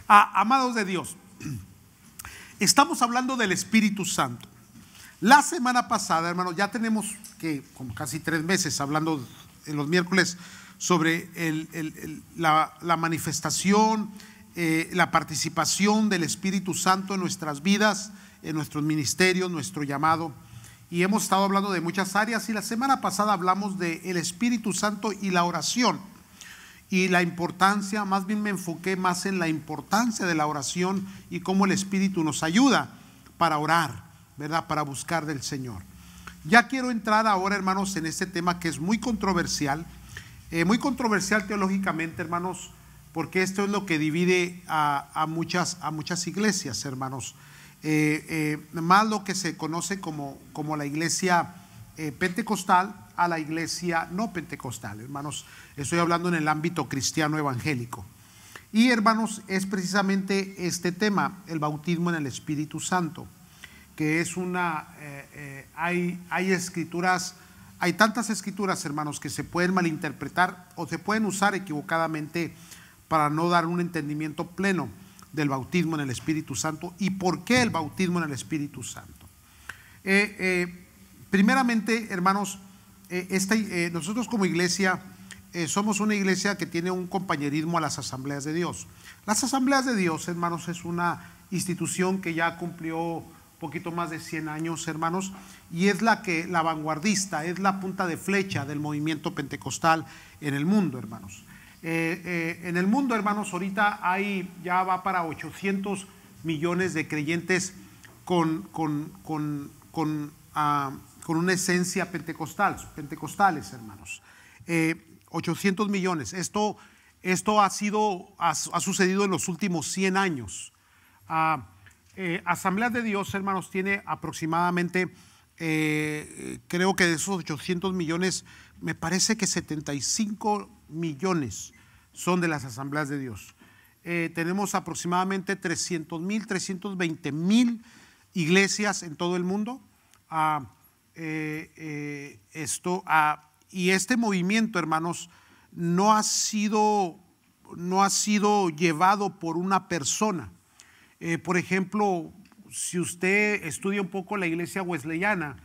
Amados de Dios, estamos hablando del Espíritu Santo. La semana pasada, hermanos, ya tenemos como casi 3 meses hablando en los miércoles sobre la manifestación, la participación del Espíritu Santo en nuestras vidas, en nuestros ministerios, nuestro llamado. Y hemos estado hablando de muchas áreas, y la semana pasada hablamos del Espíritu Santo y la oración. Y la importancia, más bien me enfoqué más en la importancia de la oración y cómo el Espíritu nos ayuda para orar, ¿verdad? Para buscar del Señor. Ya quiero entrar ahora, hermanos, en este tema que es muy controversial teológicamente, hermanos, porque esto es lo que divide a muchas iglesias, hermanos. Más lo que se conoce como la iglesia pentecostal a la iglesia no pentecostal, hermanos. Estoy hablando en el ámbito cristiano evangélico. Y, hermanos, es precisamente este tema, el bautismo en el Espíritu Santo, que es hay escrituras, hay tantas escrituras, hermanos, que se pueden malinterpretar o se pueden usar equivocadamente para no dar un entendimiento pleno del bautismo en el Espíritu Santo y por qué el bautismo en el Espíritu Santo. Primeramente, hermanos, nosotros como iglesia somos una iglesia que tiene un compañerismo a las asambleas de Dios. Las asambleas de Dios, hermanos, es una institución que ya cumplió poquito más de 100 años, hermanos, y es la vanguardista, es la punta de flecha del movimiento pentecostal en el mundo, hermanos. En el mundo, hermanos, ahorita ya va para 800 millones de creyentes con una esencia pentecostales, hermanos. 800 millones. Esto ha sucedido en los últimos 100 años. Asambleas de Dios, hermanos, tiene aproximadamente, creo que de esos 800 millones, me parece que 75 millones son de las asambleas de Dios. Tenemos aproximadamente 300,000, 320,000 iglesias en todo el mundo. Y este movimiento, hermanos, no ha sido llevado por una persona. Por ejemplo, si usted estudia un poco la iglesia wesleyana,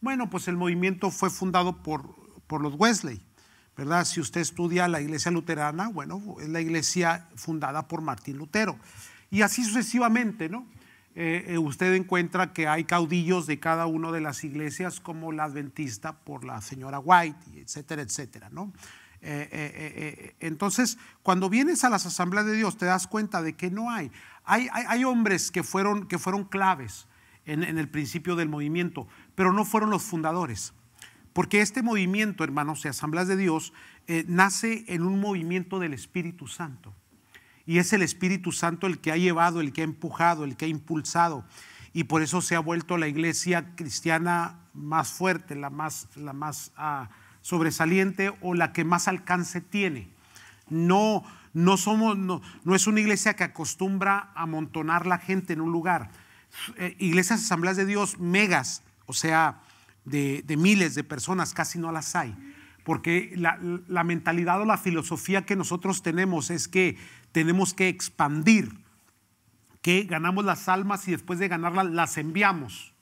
bueno, pues el movimiento fue fundado por los Wesley, ¿verdad? Si usted estudia la iglesia luterana, bueno, es la iglesia fundada por Martín Lutero. Y así sucesivamente, ¿no? Usted encuentra que hay caudillos de cada una de las iglesias, como la adventista por la señora White, etcétera, etcétera, ¿no? Entonces, cuando vienes a las asambleas de Dios, te das cuenta de que no hay hombres que fueron claves en el principio del movimiento, pero no fueron los fundadores. Porque este movimiento, hermanos, de asambleas de Dios, nace en un movimiento del Espíritu Santo. Y es el Espíritu Santo el que ha llevado, el que ha empujado, el que ha impulsado. Y por eso se ha vuelto la iglesia cristiana más fuerte, la más sobresaliente, o la que más alcance tiene. No es una iglesia que acostumbra a amontonar la gente en un lugar. Iglesias, asambleas de Dios megas, o sea, de miles de personas, casi no las hay. Porque la mentalidad o la filosofía que nosotros tenemos es que tenemos que expandir, que ganamos las almas y después de ganarlas las enviamos.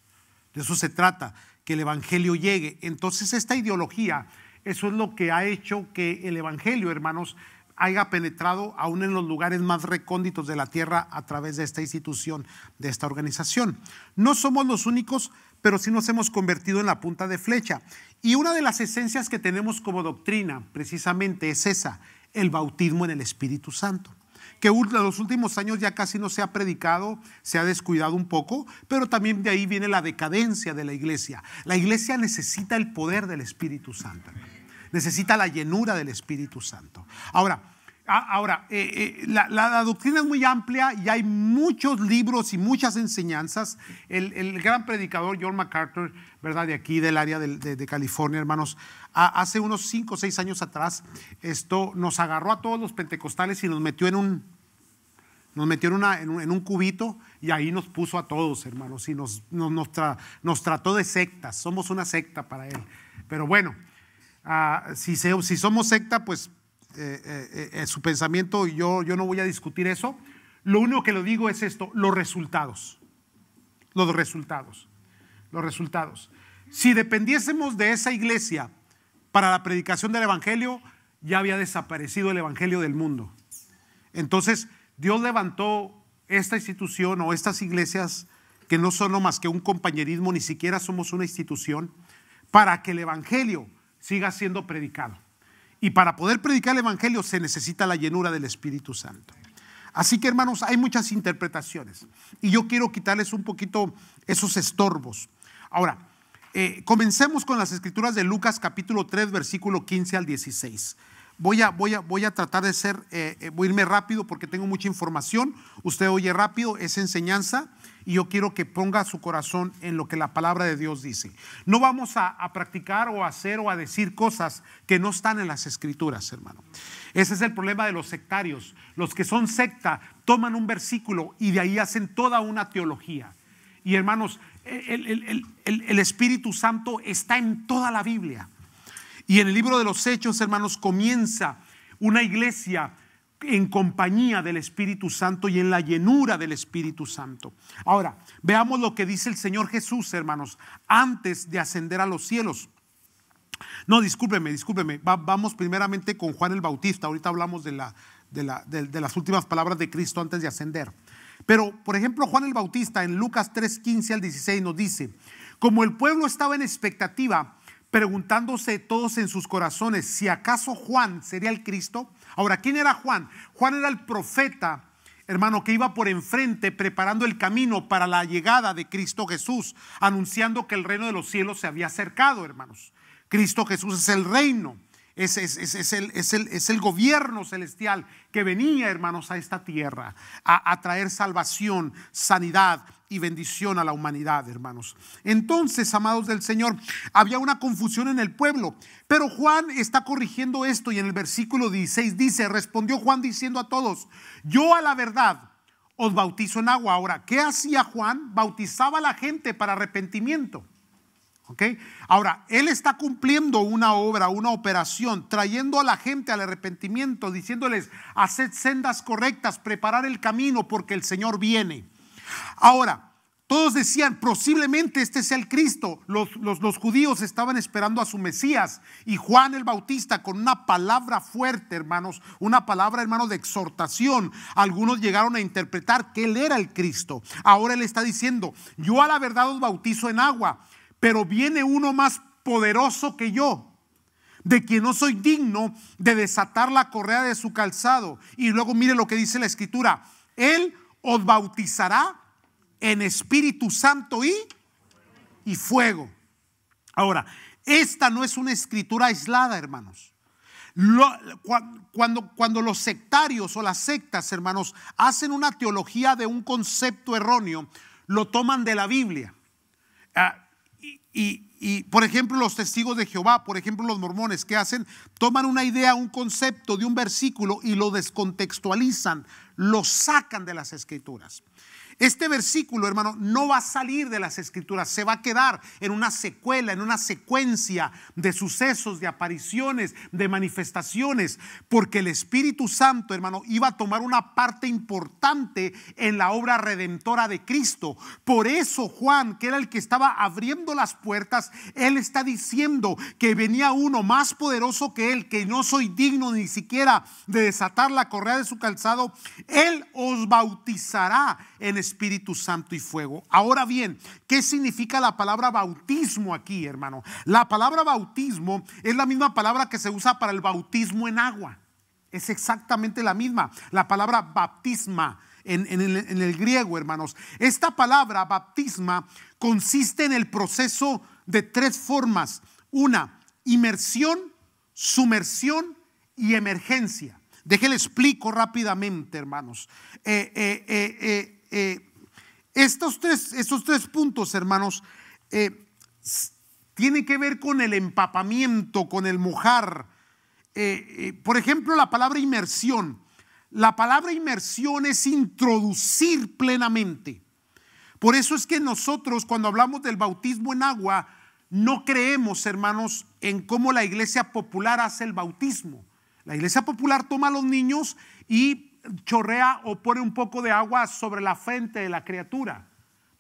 De eso se trata, que el evangelio llegue. Entonces esta ideología, eso es lo que ha hecho que el evangelio, hermanos, haya penetrado aún en los lugares más recónditos de la tierra a través de esta institución, de esta organización. No somos los únicos, pero sí nos hemos convertido en la punta de flecha. Y una de las esencias que tenemos como doctrina precisamente es esa, el bautismo en el Espíritu Santo, que en los últimos años ya casi no se ha predicado, se ha descuidado un poco, pero también de ahí viene la decadencia de la iglesia. La iglesia necesita el poder del Espíritu Santo, necesita la llenura del Espíritu Santo. Ahora, la doctrina es muy amplia y hay muchos libros y muchas enseñanzas. El gran predicador John MacArthur, ¿verdad?, de aquí del área de California, hermanos, hace unos 5 o 6 años atrás, nos agarró a todos los pentecostales y nos metió en un cubito, y ahí nos puso a todos, hermanos, y nos trató de sectas. Somos una secta para él. Pero bueno, si somos secta, pues su pensamiento, yo no voy a discutir eso. Lo único que le digo es esto: los resultados. Los resultados. Los resultados. Si dependiésemos de esa iglesia para la predicación del evangelio, ya había desaparecido el evangelio del mundo. Entonces, Dios levantó esta institución o estas iglesias que no son más que un compañerismo, ni siquiera somos una institución, para que el evangelio siga siendo predicado. Y para poder predicar el evangelio se necesita la llenura del Espíritu Santo. Así que, hermanos, hay muchas interpretaciones y yo quiero quitarles un poquito esos estorbos. Ahora, comencemos con las escrituras de Lucas capítulo 3 versículo 15 al 16. Voy a tratar de voy a irme rápido porque tengo mucha información. Usted oye rápido, es enseñanza y yo quiero que ponga su corazón en lo que la palabra de Dios dice. No vamos a practicar o a hacer o a decir cosas que no están en las escrituras, hermano. Ese es el problema de los sectarios. Los que son secta toman un versículo y de ahí hacen toda una teología. Y hermanos, el Espíritu Santo está en toda la Biblia. Y en el libro de los Hechos, hermanos, comienza una iglesia en compañía del Espíritu Santo y en la llenura del Espíritu Santo. Ahora, veamos lo que dice el Señor Jesús, hermanos, antes de ascender a los cielos. No, discúlpeme. Vamos primeramente con Juan el Bautista. Ahorita hablamos de las últimas palabras de Cristo antes de ascender. Pero, por ejemplo, Juan el Bautista en Lucas 3, 15 al 16 nos dice: como el pueblo estaba en expectativa, preguntándose todos en sus corazones si acaso Juan sería el Cristo. Ahora, ¿quién era Juan? Juan era el profeta, hermano, que iba por enfrente preparando el camino para la llegada de Cristo Jesús, anunciando que el reino de los cielos se había acercado, hermanos. Cristo Jesús es el reino, es el gobierno celestial que venía, hermanos, a esta tierra a traer salvación, sanidad y bendición a la humanidad, hermanos. Entonces, amados del Señor, había una confusión en el pueblo, pero Juan está corrigiendo esto y en el versículo 16 dice: respondió Juan diciendo a todos: yo a la verdad os bautizo en agua. Ahora, ¿qué hacía Juan? Bautizaba a la gente para arrepentimiento. ¿Okay? Ahora, él está cumpliendo una obra, una operación, trayendo a la gente al arrepentimiento, diciéndoles: haced sendas correctas, preparar el camino porque el Señor viene. Ahora, todos decían: posiblemente este sea el Cristo. Los judíos estaban esperando a su Mesías, y Juan el Bautista, con una palabra fuerte, hermanos, una palabra, hermanos, de exhortación, algunos llegaron a interpretar que él era el Cristo. Ahora él está diciendo: yo a la verdad os bautizo en agua, pero viene uno más poderoso que yo, de quien no soy digno de desatar la correa de su calzado. Y luego mire lo que dice la Escritura: él os bautizará en Espíritu Santo y fuego. Ahora, esta no es una escritura aislada, hermanos. Cuando los sectarios o las sectas, hermanos, hacen una teología de un concepto erróneo, lo toman de la Biblia. Y por ejemplo, los testigos de Jehová, por ejemplo, los mormones, ¿qué hacen? Toman una idea, un concepto de un versículo y lo descontextualizan, lo sacan de las escrituras. Este versículo, hermano, no va a salir de las escrituras, se va a quedar en una secuela, en una secuencia de sucesos, de apariciones, de manifestaciones, porque el Espíritu Santo, hermano, iba a tomar una parte importante en la obra redentora de Cristo. Por eso Juan, que era el que estaba abriendo las puertas, él está diciendo que venía uno más poderoso que él, que no soy digno ni siquiera de desatar la correa de su calzado. Él os bautizará en Espíritu Santo y fuego. Ahora bien, ¿qué significa la palabra bautismo aquí, hermano? La palabra bautismo es la misma palabra que se usa para el bautismo en agua. Es exactamente la misma. La palabra baptisma en el griego, hermanos. Esta palabra baptisma consiste en el proceso de tres formas: una, inmersión, sumersión y emergencia. Déjenle explico rápidamente, hermanos. Estos tres puntos, hermanos, tienen que ver con el empapamiento, con el mojar. Por ejemplo, la palabra inmersión. La palabra inmersión es introducir plenamente. Por eso es que nosotros, cuando hablamos del bautismo en agua, no creemos, hermanos, en cómo la iglesia popular hace el bautismo. La iglesia popular toma a los niños y chorrea o pone un poco de agua sobre la frente de la criatura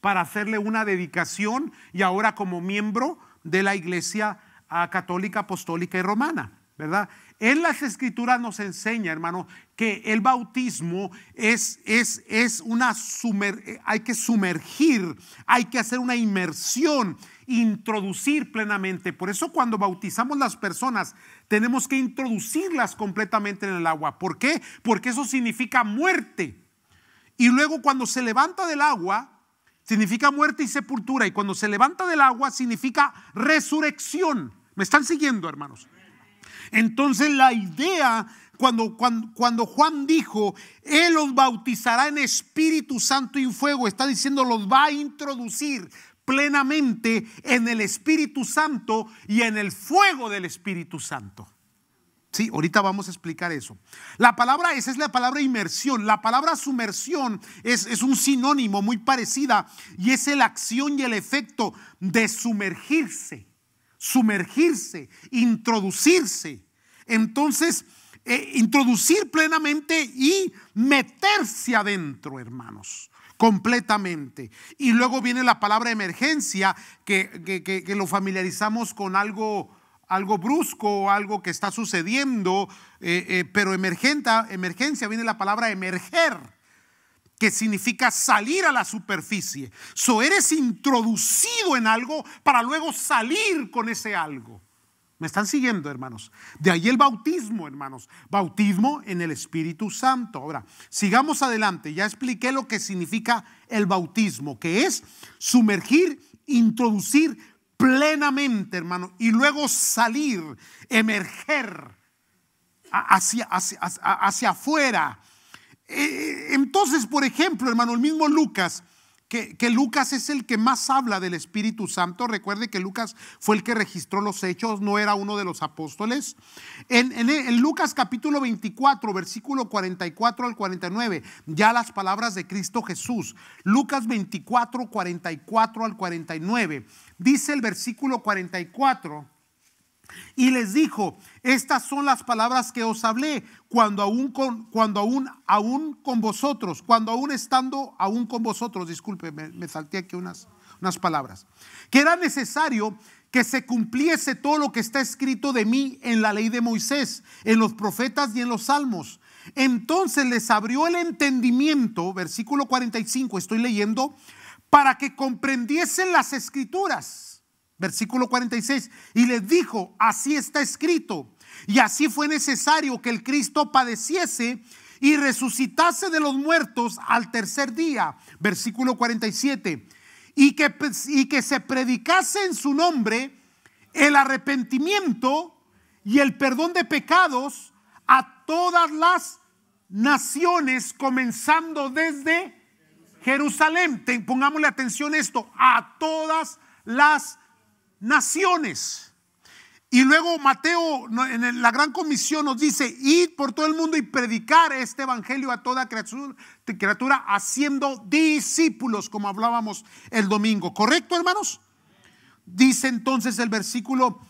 para hacerle una dedicación, y ahora como miembro de la Iglesia Católica, Apostólica y Romana, ¿verdad? En las Escrituras nos enseña, hermano, que el bautismo hay que sumergir, hay que hacer una inmersión, introducir plenamente. Por eso cuando bautizamos las personas tenemos que introducirlas completamente en el agua. ¿Por qué? Porque eso significa muerte. Y luego cuando se levanta del agua significa muerte y sepultura, y cuando se levanta del agua significa resurrección. ¿Me están siguiendo, hermanos? Entonces la idea, cuando Juan dijo, Él los bautizará en Espíritu Santo y en fuego, está diciendo los va a introducir plenamente en el Espíritu Santo y en el fuego del Espíritu Santo. Sí, ahorita vamos a explicar eso. Esa es la palabra inmersión. La palabra sumersión es un sinónimo muy parecida, y es la acción y el efecto de sumergirse, introducirse. Entonces, introducir plenamente y meterse adentro, hermanos, completamente. Y luego viene la palabra emergencia, que lo familiarizamos con algo brusco, algo que está sucediendo, pero emergencia viene la palabra emerger, que significa salir a la superficie. Eres introducido en algo para luego salir con ese algo. ¿Me están siguiendo, hermanos? De ahí el bautismo, hermanos. Bautismo en el Espíritu Santo. Ahora, sigamos adelante. Ya expliqué lo que significa el bautismo, que es sumergir, introducir plenamente, hermano, y luego salir, emerger hacia afuera. Entonces, por ejemplo, hermano, el mismo Lucas, que Lucas es el que más habla del Espíritu Santo. Recuerde que Lucas fue el que registró los hechos, no era uno de los apóstoles. En Lucas capítulo 24, versículo 44 al 49, ya las palabras de Cristo Jesús. Lucas 24, 44 al 49. Dice el versículo 44: y les dijo, estas son las palabras que os hablé cuando aún estando con vosotros, disculpe, me salté aquí unas palabras, que era necesario que se cumpliese todo lo que está escrito de mí en la ley de Moisés, en los profetas y en los salmos. Entonces les abrió el entendimiento, versículo 45, estoy leyendo, para que comprendiesen las escrituras. Versículo 46, y les dijo, así está escrito, y así fue necesario que el Cristo padeciese y resucitase de los muertos al tercer día. Versículo 47, y que se predicase en su nombre el arrepentimiento y el perdón de pecados a todas las naciones, comenzando desde Jerusalén. Pongámosle atención a esto, a todas las naciones. Y luego Mateo en la gran comisión nos dice, id por todo el mundo y predicar este evangelio a toda criatura, haciendo discípulos, como hablábamos el domingo. ¿Correcto, hermanos? Dice entonces el versículo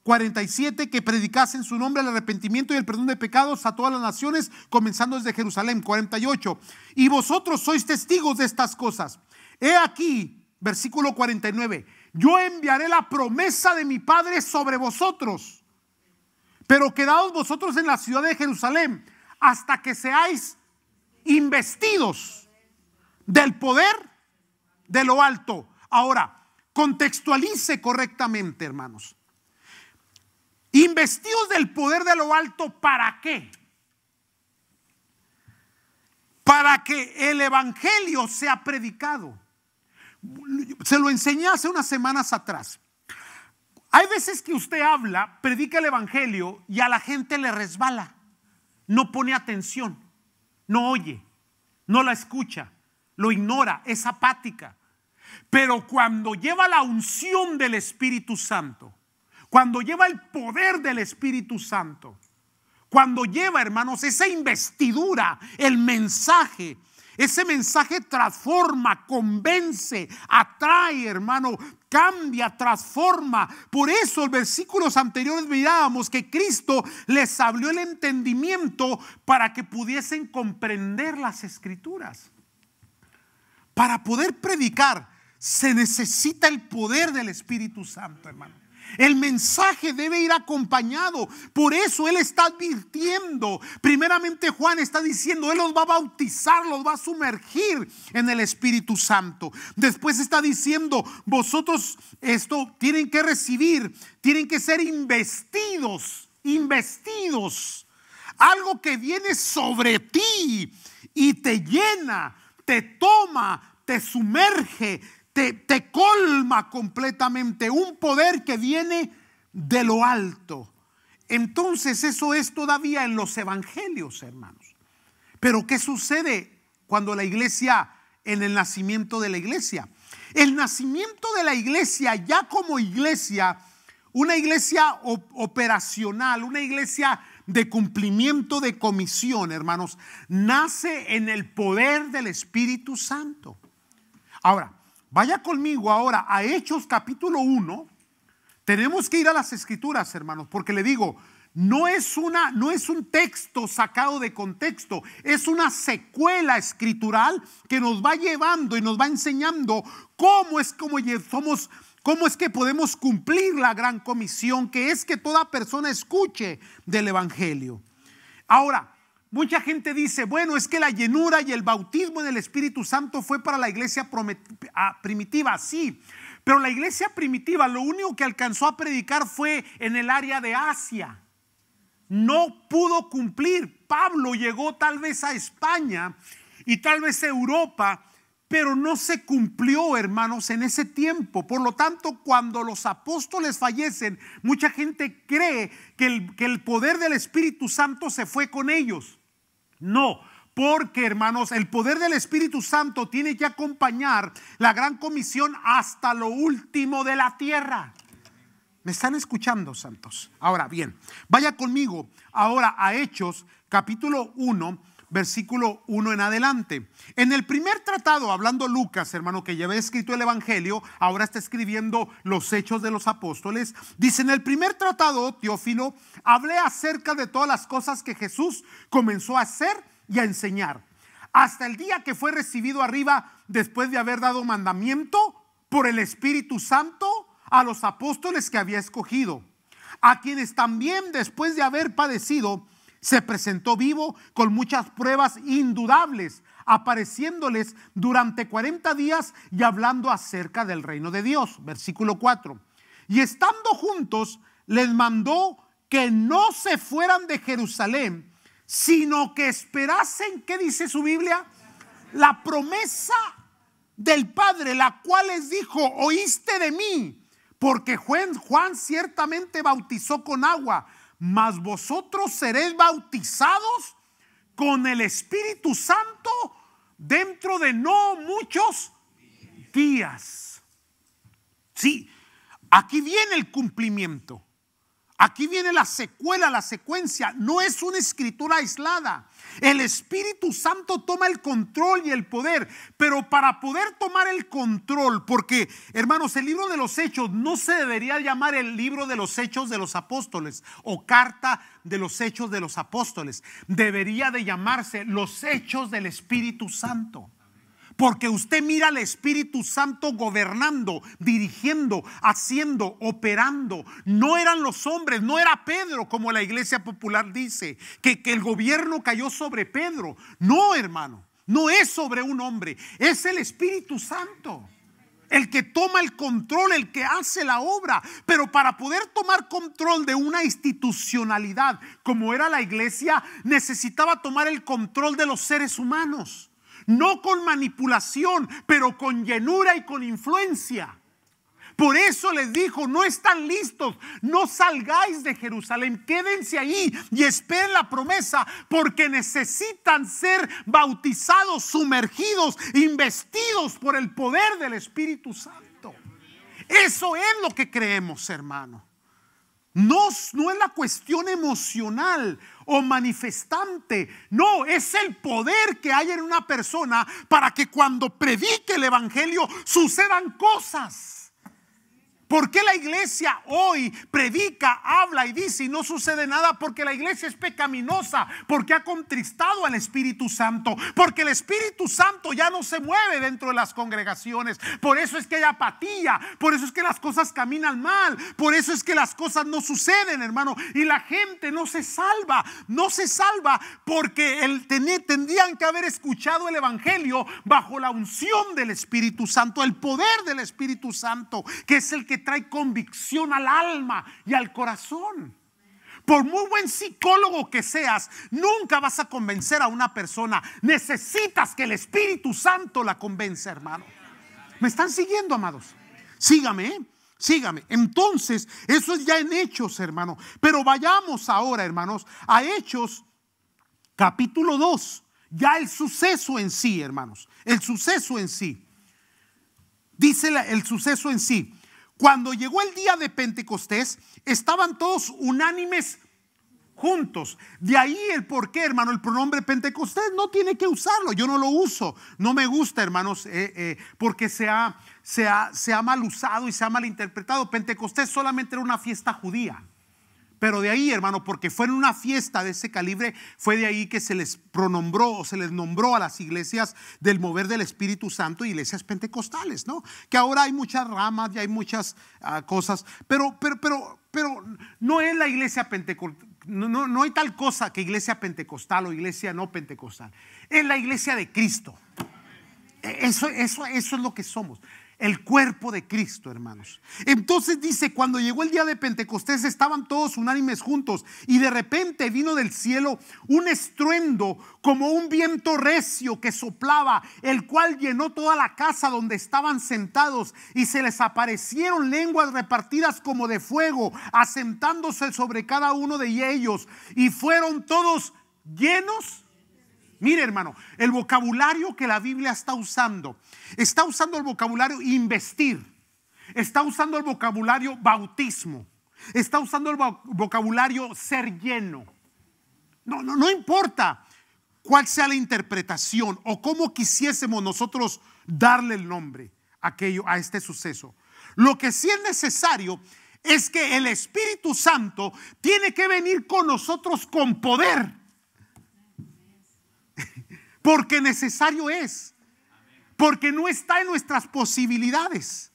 47, que predicasen su nombre el arrepentimiento y el perdón de pecados a todas las naciones, comenzando desde Jerusalén. 48, y vosotros sois testigos de estas cosas. He aquí, versículo 49, yo enviaré la promesa de mi Padre sobre vosotros, pero quedaos vosotros en la ciudad de Jerusalén hasta que seáis investidos del poder de lo alto. Ahora, contextualice correctamente, hermanos. Investidos del poder de lo alto, ¿para qué? Para que el evangelio sea predicado. Se lo enseñé hace unas semanas atrás. Hay veces que usted habla, predica el evangelio y a la gente le resbala, no pone atención, no oye, no la escucha, lo ignora, es apática. Pero cuando lleva la unción del Espíritu Santo, cuando lleva el poder del Espíritu Santo, cuando lleva, hermanos, esa investidura, el mensaje, Ese mensaje transforma, convence, atrae, hermano, cambia, transforma. Por eso en versículos anteriores mirábamos que Cristo les abrió el entendimiento para que pudiesen comprender las Escrituras. Para poder predicar se necesita el poder del Espíritu Santo, hermano. El mensaje debe ir acompañado. Por eso Él está advirtiendo. Primeramente Juan está diciendo, Él los va a bautizar, los va a sumergir en el Espíritu Santo. Después está diciendo, vosotros esto tienen que recibir, tienen que ser investidos. Algo que viene sobre ti y te llena, te toma, te sumerge, te colma completamente. Un poder que viene de lo alto. Entonces eso es todavía en los evangelios, hermanos. Pero ¿qué sucede cuando la iglesia, en el nacimiento de la iglesia? El nacimiento de la iglesia, ya como iglesia, una iglesia operacional, una iglesia de cumplimiento de comisión, hermanos, nace en el poder del Espíritu Santo. Ahora, vaya conmigo ahora a Hechos capítulo 1. Tenemos que ir a las Escrituras, hermanos, porque le digo, no es un texto sacado de contexto, es una secuela escritural que nos va llevando y nos va enseñando cómo es que podemos cumplir la gran comisión, que es que toda persona escuche del evangelio. Ahora, mucha gente dice, bueno, es que la llenura y el bautismo en el Espíritu Santo fue para la iglesia primitiva. Sí, pero la iglesia primitiva lo único que alcanzó a predicar fue en el área de Asia. No pudo cumplir. Pablo llegó tal vez a España y tal vez a Europa, pero no se cumplió, hermanos, en ese tiempo. Por lo tanto, cuando los apóstoles fallecen, mucha gente cree que el poder del Espíritu Santo se fue con ellos. No, porque, hermanos, el poder del Espíritu Santo tiene que acompañar la gran comisión hasta lo último de la tierra. ¿Me están escuchando, santos? Ahora bien, vaya conmigo ahora a Hechos capítulo 1, versículo 1 en adelante. En el primer tratado, hablando Lucas, hermano, que ya había escrito el evangelio, ahora está escribiendo los Hechos de los Apóstoles. Dice: en el primer tratado, Teófilo, hablé acerca de todas las cosas que Jesús comenzó a hacer y a enseñar, hasta el día que fue recibido arriba, después de haber dado mandamiento por el Espíritu Santo a los apóstoles que había escogido, a quienes también, después de haber padecido, se presentó vivo con muchas pruebas indudables, apareciéndoles durante 40 días y hablando acerca del reino de Dios. Versículo 4. Y estando juntos, les mandó que no se fueran de Jerusalén, sino que esperasen, ¿qué dice su Biblia? La promesa del Padre, la cual les dijo: oíste de mí, porque Juan ciertamente bautizó con agua, mas vosotros seréis bautizados con el Espíritu Santo dentro de no muchos días. Sí, aquí viene el cumplimiento. Aquí viene la secuela, la secuencia. No es una escritura aislada. El Espíritu Santo toma el control y el poder. Pero para poder tomar el control, porque, hermanos, el libro de los Hechos no se debería llamar el libro de los Hechos de los Apóstoles o carta de los Hechos de los Apóstoles. Debería de llamarse los Hechos del Espíritu Santo. Porque usted mira al Espíritu Santo gobernando, dirigiendo, haciendo, operando. No eran los hombres, no era Pedro, como la iglesia popular dice, que el gobierno cayó sobre Pedro. No, hermano, no es sobre un hombre, es el Espíritu Santo el que toma el control, el que hace la obra. Pero para poder tomar control de una institucionalidad como era la iglesia, necesitaba tomar el control de los seres humanos. No con manipulación, pero con llenura y con influencia. Por eso les dijo: no están listos, no salgáis de Jerusalén, quédense ahí y esperen la promesa, porque necesitan ser bautizados, sumergidos, investidos por el poder del Espíritu Santo. Eso es lo que creemos, hermano. No es la cuestión emocional o manifestante. No, es el poder que hay en una persona para que cuando predique el evangelio sucedan cosas. ¿Por qué la iglesia hoy predica, habla y dice y no sucede nada? Porque la iglesia es pecaminosa, porque ha contristado al Espíritu Santo, porque el Espíritu Santo ya no se mueve dentro de las congregaciones. Por eso es que hay apatía, por eso es que las cosas caminan mal, por eso es que las cosas no suceden, hermano, y la gente no se salva porque tendrían que haber escuchado el evangelio bajo la unción del Espíritu Santo, el poder del Espíritu Santo, que es el que trae convicción al alma y al corazón. Por muy buen psicólogo que seas, nunca vas a convencer a una persona. Necesitas que el Espíritu Santo la convenza, hermano. ¿Me están siguiendo, amados? Sígame. Entonces, eso es ya en Hechos, hermano. Pero vayamos ahora, hermanos, a Hechos capítulo 2. Ya el suceso en sí, hermanos. El suceso en sí. Dice el suceso en sí. Cuando llegó el día de Pentecostés, estaban todos unánimes juntos. De ahí el por qué, hermano, el pronombre Pentecostés no tiene que usarlo. Yo no lo uso. No me gusta, hermanos, porque se ha mal usado y se ha mal interpretado. Pentecostés solamente era una fiesta judía. Pero de ahí, hermano, porque fue en una fiesta de ese calibre, fue de ahí que se les pronombró o se les nombró a las iglesias del mover del Espíritu Santo, iglesias pentecostales, ¿no? Que ahora hay muchas ramas y hay muchas cosas, pero no es la iglesia pentecostal. No hay tal cosa que iglesia pentecostal o iglesia no pentecostal. Es la iglesia de Cristo. Eso es lo que somos. El cuerpo de Cristo, hermanos. Entonces dice, cuando llegó el día de Pentecostés estaban todos unánimes juntos y de repente vino del cielo un estruendo como un viento recio que soplaba, el cual llenó toda la casa donde estaban sentados, y se les aparecieron lenguas repartidas como de fuego, asentándose sobre cada uno de ellos, y fueron todos llenos. Mire, hermano, el vocabulario que la Biblia está usando el vocabulario investir, está usando el vocabulario bautismo, está usando el vocabulario ser lleno. No importa cuál sea la interpretación o cómo quisiésemos nosotros darle el nombre a este suceso. Lo que sí es necesario es que el Espíritu Santo tiene que venir con nosotros con poder. Porque necesario es, porque no está en nuestras posibilidades,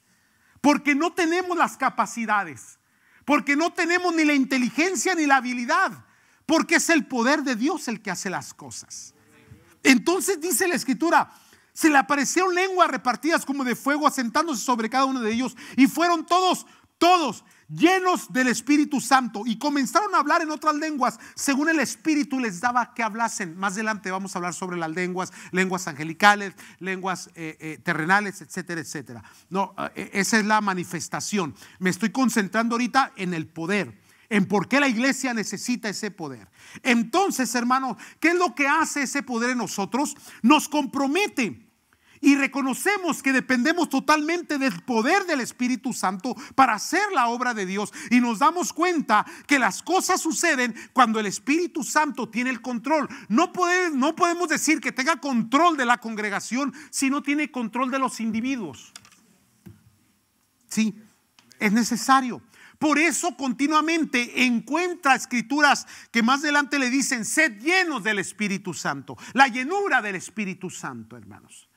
porque no tenemos las capacidades, porque no tenemos ni la inteligencia ni la habilidad, porque es el poder de Dios el que hace las cosas. Entonces dice la Escritura, se le aparecieron lenguas repartidas como de fuego, asentándose sobre cada uno de ellos, y fueron todos llenos del Espíritu Santo, y comenzaron a hablar en otras lenguas según el Espíritu les daba que hablasen. Más adelante vamos a hablar sobre las lenguas angelicales, lenguas terrenales, etcétera, etcétera. No, esa es la manifestación. Me estoy concentrando ahorita en el poder, en por qué la iglesia necesita ese poder. Entonces, hermanos, ¿qué es lo que hace ese poder en nosotros? Nos compromete. Y reconocemos que dependemos totalmente del poder del Espíritu Santo para hacer la obra de Dios. Y nos damos cuenta que las cosas suceden cuando el Espíritu Santo tiene el control. No podemos decir que tenga control de la congregación si no tiene control de los individuos. Sí, es necesario. Por eso continuamente encuentra escrituras que más adelante le dicen: sed llenos del Espíritu Santo. La llenura del Espíritu Santo, hermanos.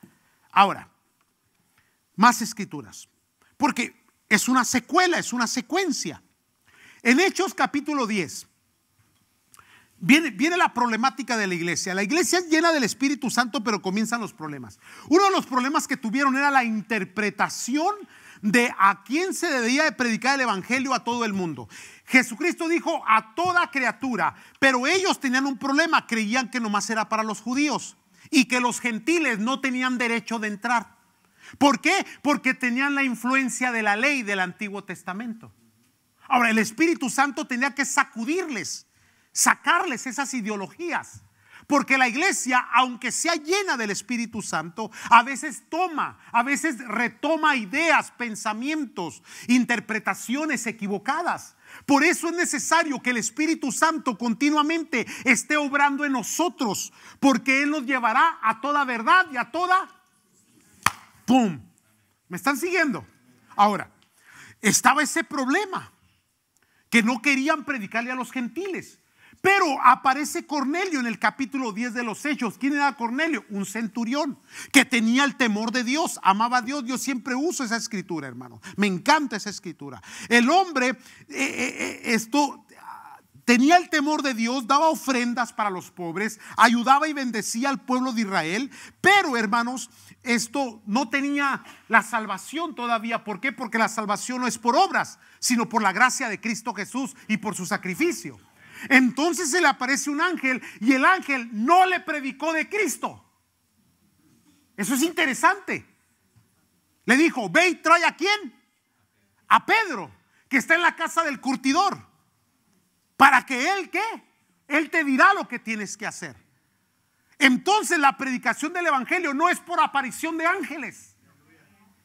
Ahora, más escrituras, porque es una secuela, es una secuencia. En Hechos capítulo 10 viene la problemática de la iglesia. La iglesia es llena del Espíritu Santo, pero comienzan los problemas. Uno de los problemas que tuvieron era la interpretación de a quién se debía de predicar el evangelio a todo el mundo. Jesucristo dijo a toda criatura, pero ellos tenían un problema, creían que nomás era para los judíos y que los gentiles no tenían derecho de entrar. ¿Por qué? Porque tenían la influencia de la ley del Antiguo Testamento. Ahora, el Espíritu Santo tenía que sacudirles, sacarles esas ideologías, Porque la iglesia, aunque sea llena del Espíritu Santo, a veces retoma ideas, pensamientos, interpretaciones equivocadas. Por eso es necesario que el Espíritu Santo continuamente esté obrando en nosotros, porque Él nos llevará a toda verdad y a toda ¡pum! ¿Me están siguiendo? Ahora, estaba ese problema, que no querían predicarle a los gentiles. Pero aparece Cornelio en el capítulo 10 de los Hechos. ¿Quién era Cornelio? Un centurión que tenía el temor de Dios, amaba a Dios. Yo siempre uso esa escritura, hermano. Me encanta esa escritura. El hombre tenía el temor de Dios, daba ofrendas para los pobres, ayudaba y bendecía al pueblo de Israel. Pero, hermanos, esto no tenía la salvación todavía. ¿Por qué? Porque la salvación no es por obras, sino por la gracia de Cristo Jesús y por su sacrificio. Entonces se le aparece un ángel y el ángel no le predicó de Cristo. Eso es interesante. Le dijo: ve y trae ¿a quién? A Pedro, que está en la casa del curtidor, para que él, ¿qué? Él te dirá lo que tienes que hacer. Entonces la predicación del evangelio no es por aparición de ángeles,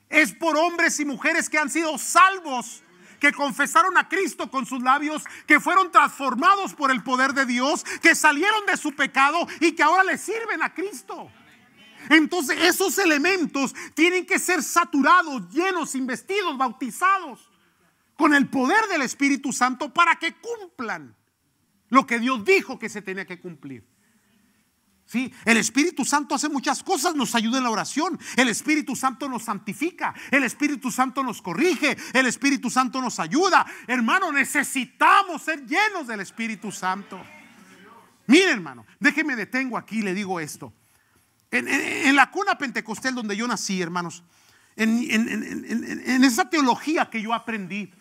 es por hombres y mujeres que han sido salvos, que confesaron a Cristo con sus labios, que fueron transformados por el poder de Dios, que salieron de su pecado y que ahora le sirven a Cristo. Entonces esos elementos tienen que ser saturados, llenos, investidos, bautizados con el poder del Espíritu Santo para que cumplan lo que Dios dijo que se tenía que cumplir. ¿Sí? El Espíritu Santo hace muchas cosas, nos ayuda en la oración. El Espíritu Santo nos santifica, el Espíritu Santo nos corrige, el Espíritu Santo nos ayuda. Hermano, necesitamos ser llenos del Espíritu Santo. Mire, hermano, déjeme detengo aquí y le digo esto. En la cuna pentecostal donde yo nací, hermanos, en esa teología que yo aprendí,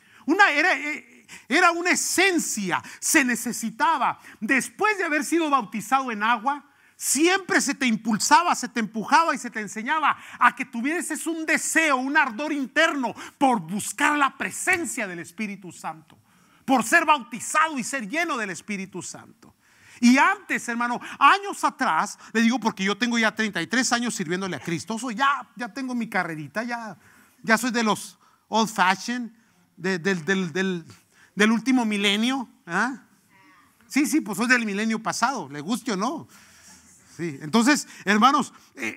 era una esencia. Se necesitaba, después de haber sido bautizado en agua, siempre se te impulsaba, se te empujaba y se te enseñaba a que tuvieses un deseo, un ardor interno por buscar la presencia del Espíritu Santo, por ser bautizado y ser lleno del Espíritu Santo. Y antes, hermano, años atrás, le digo porque yo tengo ya 33 años sirviéndole a Cristo. Ya tengo mi carrerita, ya soy de los old fashion, del último milenio. ¿Eh? Sí, pues soy del milenio pasado, le guste o no. Sí, entonces, hermanos,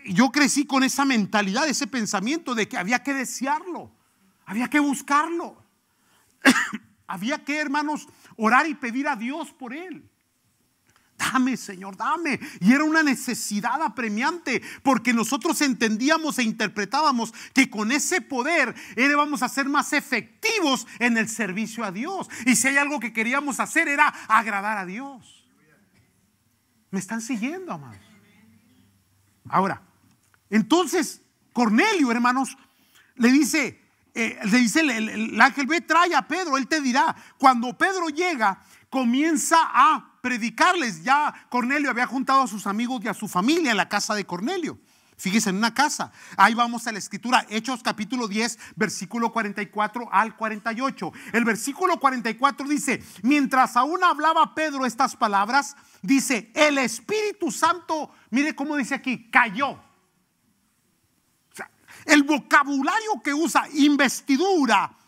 yo crecí con esa mentalidad, ese pensamiento de que había que desearlo, había que buscarlo, había que, hermanos, orar y pedir a Dios por él. Dame, Señor, dame. Y era una necesidad apremiante, porque nosotros entendíamos e interpretábamos que con ese poder íbamos a ser más efectivos en el servicio a Dios. Y si hay algo que queríamos hacer era agradar a Dios. ¿Me están siguiendo, amados? Ahora, entonces Cornelio, hermanos, le dice el ángel: ve, trae a Pedro, él te dirá. Cuando Pedro llega, comienza a predicarles. Ya Cornelio había juntado a sus amigos y a su familia en la casa de Cornelio. Fíjese, en una casa. Ahí vamos a la escritura, Hechos capítulo 10, versículo 44 al 48. El versículo 44 dice: mientras aún hablaba Pedro estas palabras, dice, el Espíritu Santo, mire cómo dice aquí, cayó. O sea, el vocabulario que usa, investidura,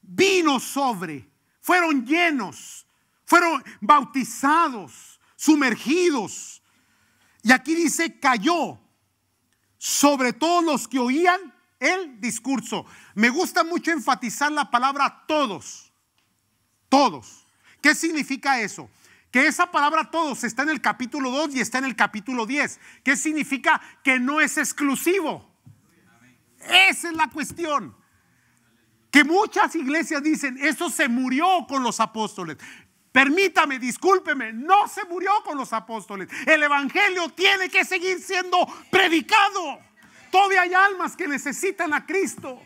vino sobre, fueron llenos, fueron bautizados, sumergidos. Y aquí dice cayó sobre todos los que oían el discurso. Me gusta mucho enfatizar la palabra todos. Todos. ¿Qué significa eso? Que esa palabra todos está en el capítulo 2 y está en el capítulo 10. ¿Qué significa? Que no es exclusivo. Esa es la cuestión. Que muchas iglesias dicen, eso se murió con los apóstoles. Permítame, discúlpeme, no se murió con los apóstoles. El evangelio tiene que seguir siendo predicado. Todavía hay almas que necesitan a Cristo.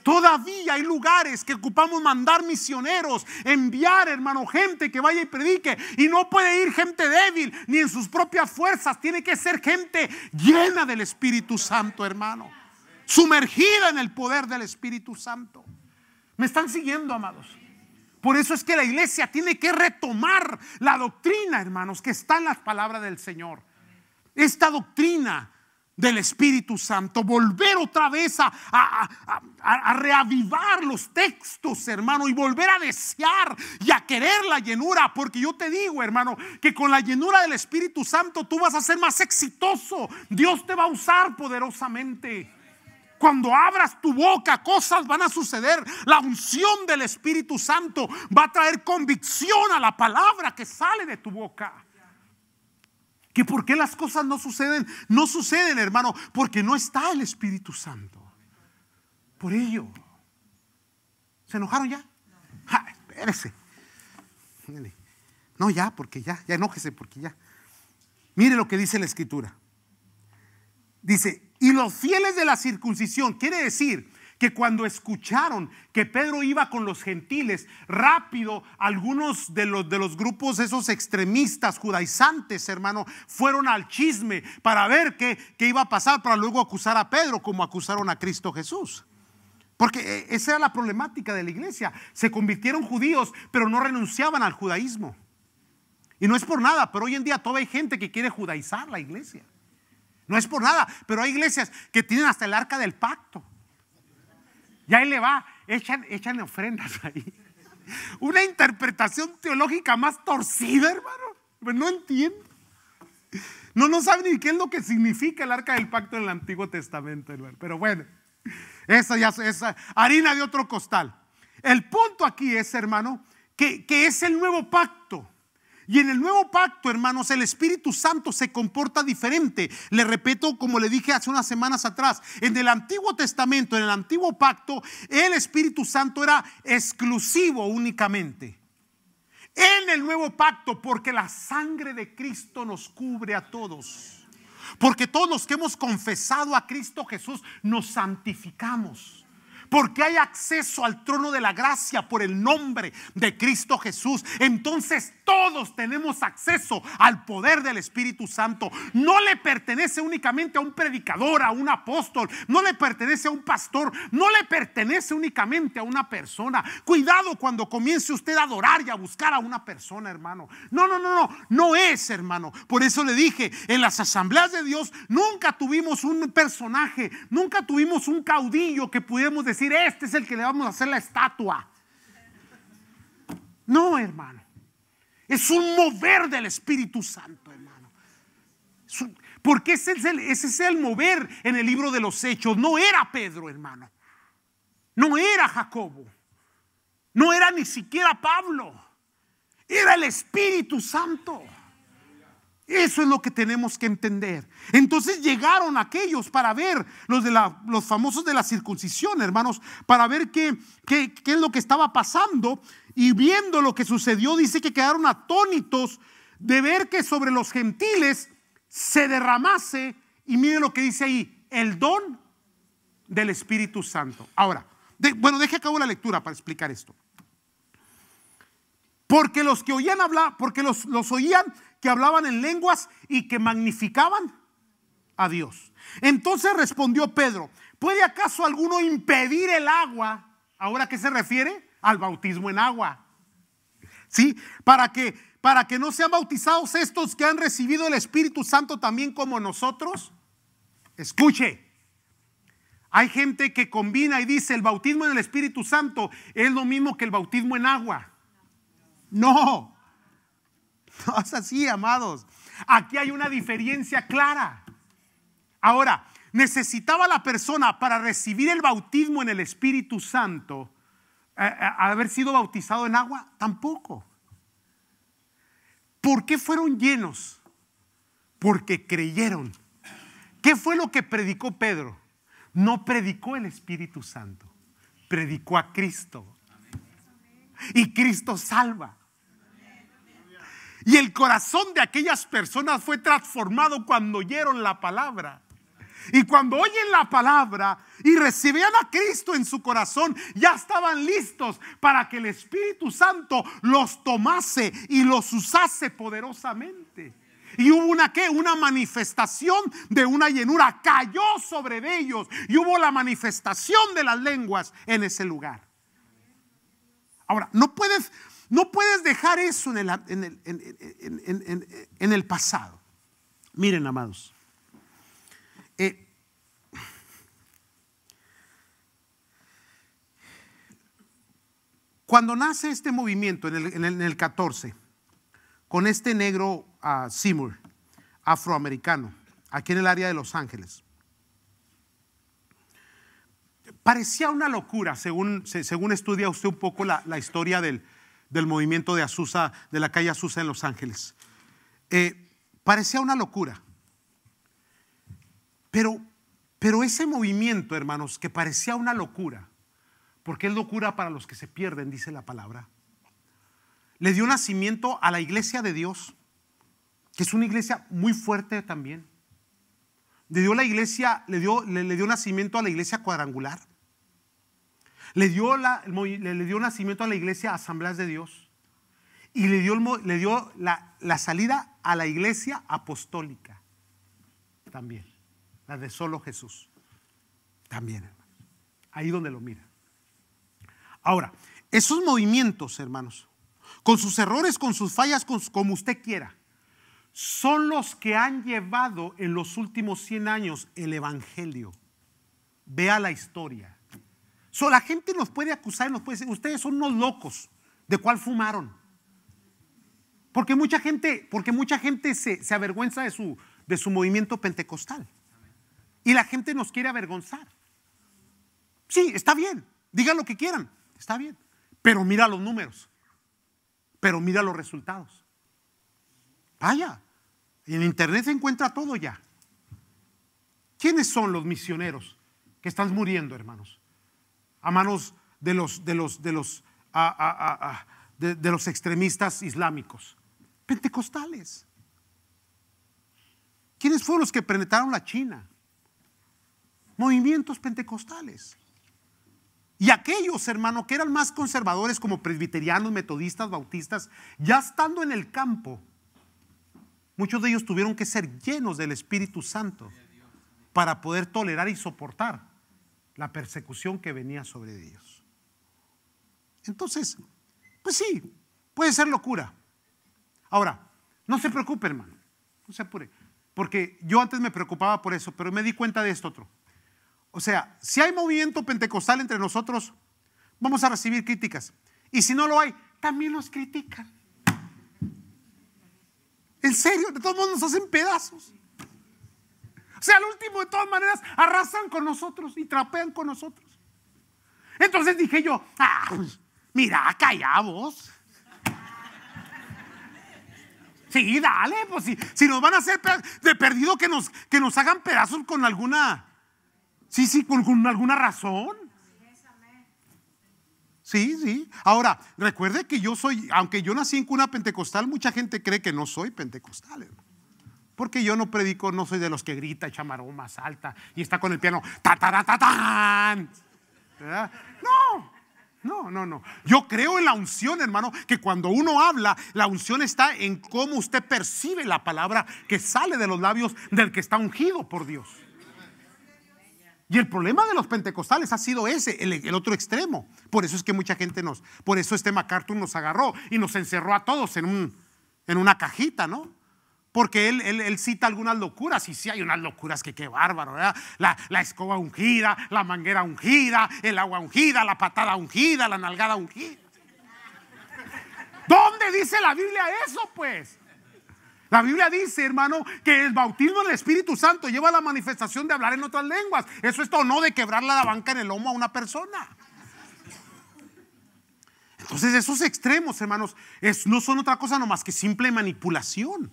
Todavía hay lugares que ocupamos mandar misioneros, enviar, hermano, gente que vaya y predique. Y no puede ir gente débil ni en sus propias fuerzas. Tiene que ser gente llena del Espíritu Santo, hermano, sumergida en el poder del Espíritu Santo. ¿Me están siguiendo, amados? Por eso es que la iglesia tiene que retomar la doctrina, hermanos, que está en las palabras del Señor. Esta doctrina del Espíritu Santo, volver otra vez a reavivar los textos, hermano, y volver a desear y a querer la llenura, porque yo te digo, hermano, que con la llenura del Espíritu Santo tú vas a ser más exitoso. Dios te va a usar poderosamente. Cuando abras tu boca, cosas van a suceder. La unción del Espíritu Santo va a traer convicción a la palabra que sale de tu boca. ¿Que por qué las cosas no suceden? No suceden, hermano, porque no está el Espíritu Santo. Por ello. ¿Se enojaron ya? Espérese. No, ya, porque ya enójese, porque ya. Mire lo que dice la Escritura. Dice, y los fieles de la circuncisión, quiere decir que cuando escucharon que Pedro iba con los gentiles, rápido algunos de los grupos esos extremistas judaizantes, hermano, fueron al chisme para ver qué iba a pasar, para luego acusar a Pedro como acusaron a Cristo Jesús. Porque esa era la problemática de la iglesia. Se convirtieron judíos, pero no renunciaban al judaísmo. Y no es por nada, pero hoy en día todavía hay gente que quiere judaizar la iglesia. No es por nada, pero hay iglesias que tienen hasta el arca del pacto. Y ahí le va, echan ofrendas ahí. Una interpretación teológica más torcida, hermano. No entiendo. No saben ni qué es lo que significa el arca del pacto en el Antiguo Testamento, hermano. Pero bueno, esa ya es harina de otro costal. El punto aquí es, hermano, que es el nuevo pacto. Y en el nuevo pacto, hermanos, el Espíritu Santo se comporta diferente. Le repito, como le dije hace unas semanas atrás, en el Antiguo Testamento, en el Antiguo Pacto, el Espíritu Santo era exclusivo únicamente. En el nuevo pacto, porque la sangre de Cristo nos cubre a todos. Porque todos los que hemos confesado a Cristo Jesús nos santificamos. Porque hay acceso al trono de la gracia por el nombre de Cristo Jesús. Entonces todos tenemos acceso al poder del Espíritu Santo. No le pertenece únicamente a un predicador, a un apóstol. No le pertenece a un pastor. No le pertenece únicamente a una persona. Cuidado cuando comience usted a adorar y a buscar a una persona, hermano. No es, hermano. Por eso le dije, en las asambleas de Dios nunca tuvimos un personaje, nunca tuvimos un caudillo que pudiéramos decir, este es el que le vamos a hacer la estatua. No, hermano. Es un mover del Espíritu Santo, hermano. Porque ese es el mover en el libro de los Hechos. No era Pedro, hermano. No era Jacobo. No era ni siquiera Pablo. Era el Espíritu Santo. Eso es lo que tenemos que entender. Entonces llegaron aquellos para ver, los famosos de la circuncisión, hermanos, para ver qué es lo que estaba pasando. Y viendo lo que sucedió, dice que quedaron atónitos de ver que sobre los gentiles se derramase, y mire lo que dice ahí, el don del Espíritu Santo. Ahora, deje acabo la lectura para explicar esto. Porque los que oían hablar, porque los oían que hablaban en lenguas y que magnificaban a Dios. Entonces respondió Pedro, ¿puede acaso alguno impedir el agua? ¿Ahora a qué se refiere? Al bautismo en agua. ¿Sí? Para que no sean bautizados estos que han recibido el Espíritu Santo también como nosotros. Escuche, hay gente que combina y dice el bautismo en el Espíritu Santo es lo mismo que el bautismo en agua. No es así, amados. Aquí hay una diferencia clara. Ahora, ¿necesitaba la persona para recibir el bautismo en el Espíritu Santo haber sido bautizado en agua? Tampoco. ¿Por qué fueron llenos? Porque creyeron. ¿Qué fue lo que predicó Pedro? No predicó el Espíritu Santo, predicó a Cristo. Y Cristo salva. Y el corazón de aquellas personas fue transformado cuando oyeron la palabra. Y cuando oyen la palabra y recibían a Cristo en su corazón, ya estaban listos para que el Espíritu Santo los tomase y los usase poderosamente. Y hubo una manifestación de una llenura, cayó sobre ellos y hubo la manifestación de las lenguas en ese lugar. Ahora, no puedes dejar eso en el pasado. Miren, amados, cuando nace este movimiento en el 14, con este negro Seymour, afroamericano, aquí en el área de Los Ángeles, parecía una locura, según estudia usted un poco la historia del movimiento de Azusa, de la calle Azusa en Los Ángeles. Parecía una locura. Pero ese movimiento, hermanos, que parecía una locura, porque es locura para los que se pierden, dice la palabra, le dio nacimiento a la iglesia de Dios, que es una iglesia muy fuerte también. Le dio nacimiento a la iglesia cuadrangular. Le dio nacimiento a la iglesia Asambleas de Dios. Y le dio la salida a la iglesia apostólica también, la de solo Jesús también, hermanos. Ahí donde lo mira. Ahora, esos movimientos, hermanos, con sus errores, con sus fallas, como usted quiera, son los que han llevado en los últimos 100 años el evangelio. Vea la historia. La gente nos puede acusar y nos puede decir, ustedes son unos locos. ¿De cuál fumaron? Porque mucha gente se avergüenza de su movimiento pentecostal. Y la gente nos quiere avergonzar. Sí, está bien. Digan lo que quieran. Está bien. Pero mira los números. Pero mira los resultados. Vaya. En internet se encuentra todo ya. ¿Quiénes son los misioneros que están muriendo, hermanos? A manos de los extremistas islámicos. Pentecostales. ¿Quiénes fueron los que penetraron la China? Movimientos pentecostales. Y aquellos, hermanos, que eran más conservadores como presbiterianos, metodistas, bautistas, ya estando en el campo, muchos de ellos tuvieron que ser llenos del Espíritu Santo para poder tolerar y soportar la persecución que venía sobre ellos. Entonces, pues sí, puede ser locura. Ahora, no se preocupe, hermano, no se apure, porque yo antes me preocupaba por eso, pero me di cuenta de esto otro. O sea, si hay movimiento pentecostal entre nosotros, vamos a recibir críticas. Y si no lo hay, también nos critican. En serio, de todos modos nos hacen pedazos. O sea, al último, de todas maneras, arrasan con nosotros y trapean con nosotros. Entonces dije yo, mira, calla vos. Sí, dale, pues si nos van a hacer de perdido que nos hagan pedazos con alguna, con alguna razón. Sí. Ahora, recuerde que aunque yo nací en cuna pentecostal, mucha gente cree que no soy pentecostal, hermano. Porque yo no predico, no soy de los que grita, echa maromas, salta y está con el piano, ta-ta-ta-ta-tan. ¿Verdad? No. Yo creo en la unción, hermano, que cuando uno habla, la unción está en cómo usted percibe la palabra que sale de los labios del que está ungido por Dios. Y el problema de los pentecostales ha sido ese, el otro extremo. Por eso es que mucha gente por eso MacArthur nos agarró y nos encerró a todos en una cajita, ¿no? Porque él cita algunas locuras, y sí hay unas locuras que qué bárbaro, ¿verdad? La escoba ungida, la manguera ungida, el agua ungida, la patada ungida, la nalgada ungida. ¿Dónde dice la Biblia eso, pues? La Biblia dice, hermano, que el bautismo del Espíritu Santo lleva a la manifestación de hablar en otras lenguas. Eso es todo, no de quebrar la banca en el lomo a una persona. Entonces esos extremos, hermanos, no son otra cosa nomás que simple manipulación.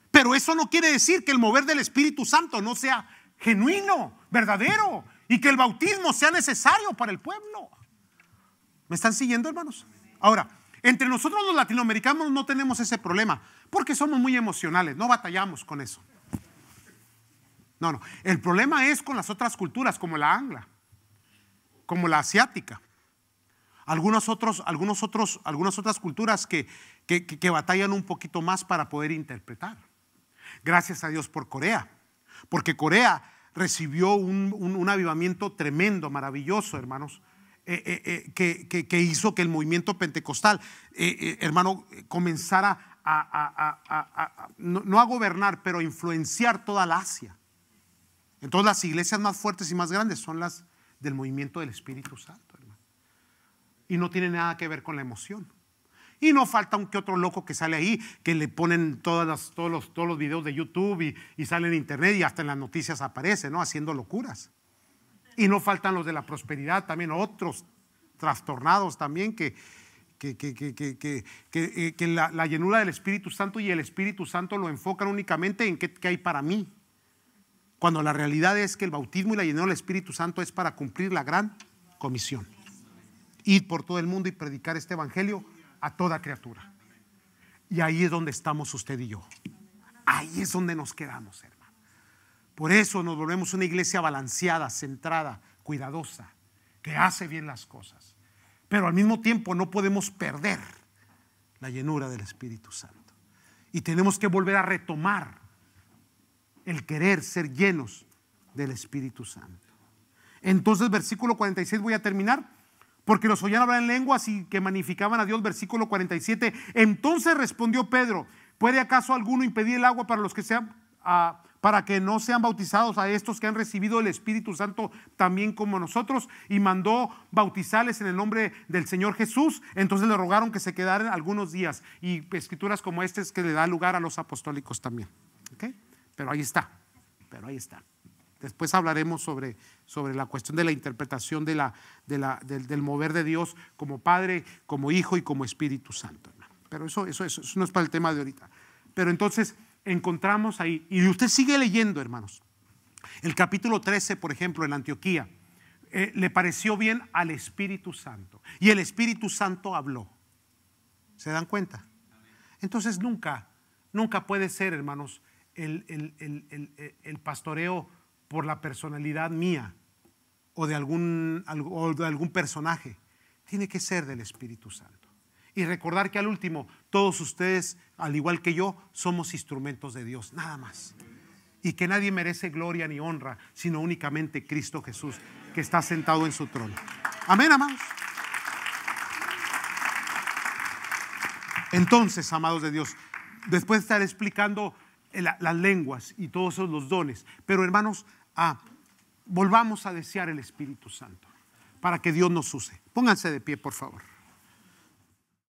Pero eso no quiere decir que el mover del Espíritu Santo no sea genuino, verdadero, y que el bautismo sea necesario para el pueblo. ¿Me están siguiendo, hermanos? Ahora, entre nosotros los latinoamericanos no tenemos ese problema, porque somos muy emocionales, no batallamos con eso. No. El problema es con las otras culturas, como la angla, como la asiática. Algunas otras culturas que batallan un poquito más para poder interpretar. Gracias a Dios por Corea, porque Corea recibió un avivamiento tremendo, maravilloso, hermanos, que hizo que el movimiento pentecostal, hermano, comenzara no a gobernar, pero a influenciar toda la Asia. Entonces las iglesias más fuertes y más grandes son las del movimiento del Espíritu Santo, hermano. Y no tiene nada que ver con la emoción. Y no falta un que otro loco que sale ahí, que le ponen todos los videos de YouTube y sale en internet y hasta en las noticias aparece, ¿no? Haciendo locuras. Y no faltan los de la prosperidad también, otros trastornados también que la llenura del Espíritu Santo y el Espíritu Santo lo enfocan únicamente en qué hay para mí. Cuando la realidad es que el bautismo y la llenura del Espíritu Santo es para cumplir la gran comisión. Ir por todo el mundo y predicar este evangelio a toda criatura. Y ahí es donde estamos usted y yo. Ahí es donde nos quedamos, hermano. Por eso nos volvemos una iglesia balanceada, centrada, cuidadosa, que hace bien las cosas. Pero al mismo tiempo no podemos perder la llenura del Espíritu Santo. Y tenemos que volver a retomar el querer ser llenos del Espíritu Santo. Entonces, versículo 46, voy a terminar. Porque los oían hablar en lenguas y que magnificaban a Dios. Versículo 47. Entonces respondió Pedro: ¿puede acaso alguno impedir el agua para los que sean, para que no sean bautizados a estos que han recibido el Espíritu Santo también como nosotros? Y mandó bautizarles en el nombre del Señor Jesús. Entonces le rogaron que se quedaran algunos días. Y escrituras como esta es que le da lugar a los apostólicos también. ¿Okay? Pero ahí está. Después hablaremos sobre la cuestión de la interpretación del mover de Dios como Padre, como Hijo y como Espíritu Santo. Pero eso no es para el tema de ahorita. Pero entonces encontramos ahí, y usted sigue leyendo, hermanos. El capítulo 13, por ejemplo, en Antioquía, le pareció bien al Espíritu Santo. Y el Espíritu Santo habló. ¿Se dan cuenta? Entonces nunca puede ser, hermanos, el pastoreo por la personalidad mía o de algún personaje. Tiene que ser del Espíritu Santo. Y recordar que al último, todos ustedes, al igual que yo, somos instrumentos de Dios, nada más. Y que nadie merece gloria ni honra, sino únicamente Cristo Jesús, que está sentado en su trono. Amén, amados. Entonces, amados de Dios, después de estar explicando las lenguas y todos esos los dones, pero hermanos, volvamos a desear el Espíritu Santo para que Dios nos use. Pónganse de pie, por favor.